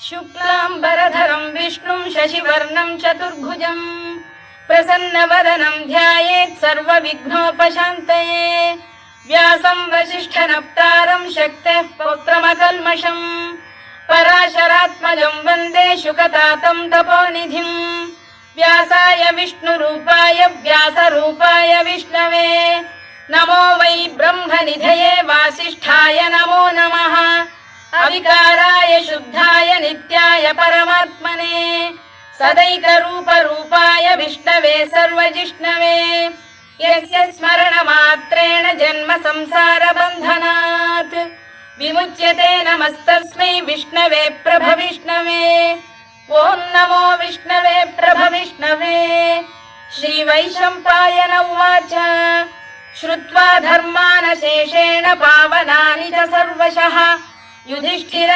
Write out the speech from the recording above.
शुक्लाम्बरधरं विष्णुं शशिवर्णं चतुर्भुजं प्रसन्नवदनं ध्यायेत् सर्वविघ्नोपशान्तये व्यासं वसिष्ठनप्तारं शक्तेः पौत्रमकल्मषम् पराशरात्मजं वन्दे शुकतातं तपोनिधिं व्यासाय विष्णुरूपाय व्यासरूपाय विष्णवे नमो वै ब्रह्मनिधये वासिष्ठाय नमो नमः अविकाराय शुद्धाय नित्याय परमात्मने सदैकरूपरूपाय विष्णवे सर्वजिष्णवे यस्य स्मरणमात्रेण जन्म संसारबन्धनात् विमुच्यते नमस्तस्मै विष्णवे प्रभविष्णवे ॐ नमो विष्णवे प्रभविष्णवे। श्रीवैशम्पायन उवाच श्रुत्वा धर्मानशेषेण पावनानि च सर्वशः युधिष्ठिर